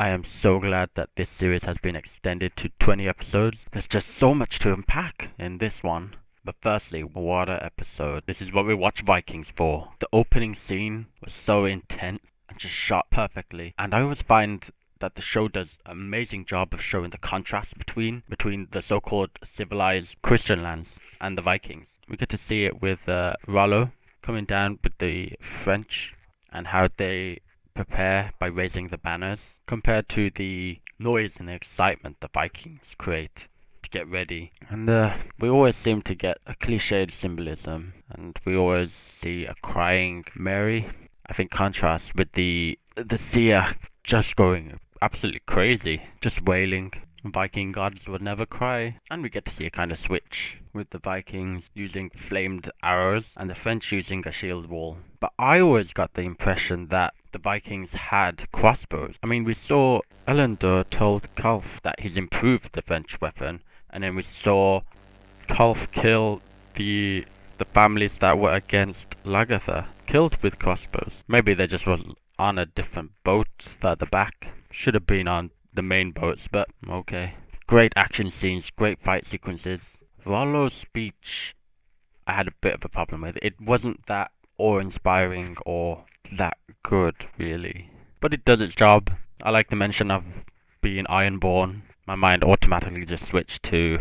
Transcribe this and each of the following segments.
I am so glad that this series has been extended to 20 episodes. There's just so much to unpack in this one. But firstly, what a episode. This is what we watch Vikings for. The opening scene was so intense and just shot perfectly. And I always find that the show does an amazing job of showing the contrast between the so-called civilized Christian lands and the Vikings. We get to see it with Rollo coming down with the French and how they prepare by raising the banners compared to the noise and the excitement the Vikings create to get ready. And we always seem to get a cliched symbolism, and we always see a crying Mary. I think contrast with the seer just going absolutely crazy, just wailing. Viking gods would never cry, and we get to see a kind of switch with the Vikings using flamed arrows and the French using a shield wall. But I always got the impression that the Vikings had crossbows. I mean, we saw Elendor told Kulf that he's improved the French weapon, and then we saw Kulf kill the families that were against Lagertha, killed with crossbows. Maybe they just was on a different boat further back. Should have been on the main boats, but okay. Great action scenes, great fight sequences. Rollo's speech, I had a bit of a problem with. It wasn't that awe-inspiring or that good, really. But it does its job. I like the mention of being Ironborn. My mind automatically just switched to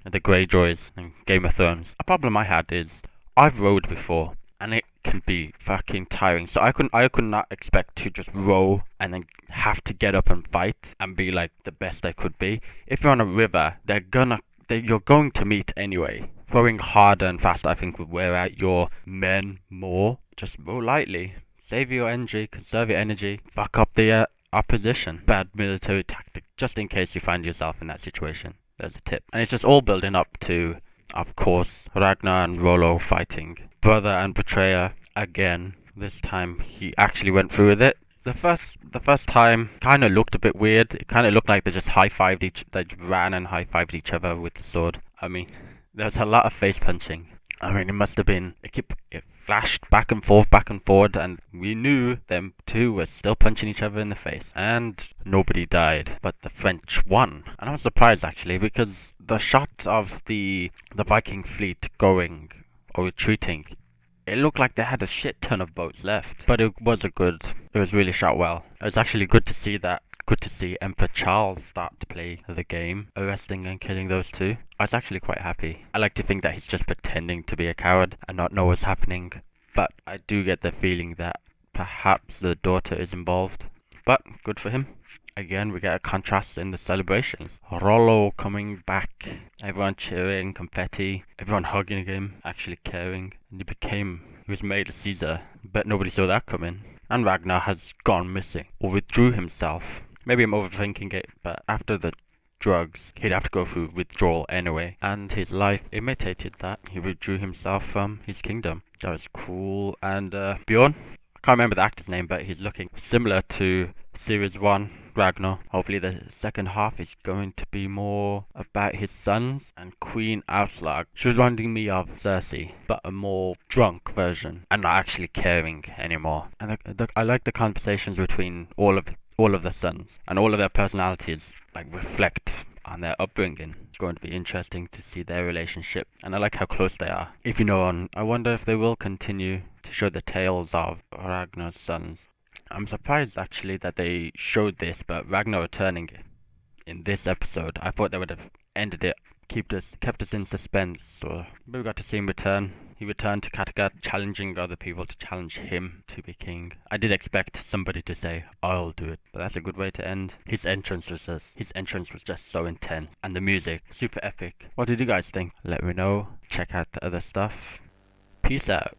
the Greyjoys and Game of Thrones. A problem I had is I've rowed before, and it can be fucking tiring. So I could not expect to just row and then have to get up and fight and be like the best I could be. If you're on a river, you're going to meet anyway. Rowing harder and faster, I think, would wear out your men more. Just row lightly, save your energy, conserve your energy, fuck up the opposition. Bad military tactic, just in case you find yourself in that situation. There's a tip, and it's just all building up to, of course, Ragnar and Rollo fighting. Brother and betrayer again. This time he actually went through with it. The first time kind of looked a bit weird. It kind of looked like they just they ran and high-fived each other with the sword. I mean, there's a lot of face punching. I mean, it must have been, it flashed back and forward, and we knew them two were still punching each other in the face. And nobody died, but the French won. And I was surprised, actually, because the shot of the Viking fleet going or retreating, it looked like they had a shit ton of boats left. But it was really shot well. It was actually good to see that. Good to see Emperor Charles start to play the game, arresting and killing those two. I was actually quite happy. I like to think that he's just pretending to be a coward and not know what's happening. But I do get the feeling that perhaps the daughter is involved. But good for him. Again, we get a contrast in the celebrations. Rollo coming back, everyone cheering, confetti, everyone hugging him, actually caring. And he was made a Caesar, but nobody saw that coming. And Ragnar has gone missing, or withdrew himself. Maybe I'm overthinking it, but after the drugs, he'd have to go through withdrawal anyway. And his life imitated that. He withdrew himself from his kingdom. That was cool. And Bjorn, I can't remember the actor's name, but he's looking similar to Series 1 Ragnar. Hopefully the second half is going to be more about his sons and Queen Auslag. She was reminding me of Cersei, but a more drunk version and not actually caring anymore. And I like the conversations between all of the sons, and all of their personalities like reflect on their upbringing. It's going to be interesting to see their relationship, and I like how close they are. If you know, I wonder if they will continue to show the tales of Ragnar's sons. I'm surprised actually that they showed this, but Ragnar returning in this episode, I thought they would have ended it, kept us in suspense. So we got to see him return. He returned to Kattegat, challenging other people to challenge him to be king. I did expect somebody to say, "I'll do it," but that's a good way to end. His entrance was just so intense, and the music super epic. What did you guys think? Let me know. Check out the other stuff. Peace out.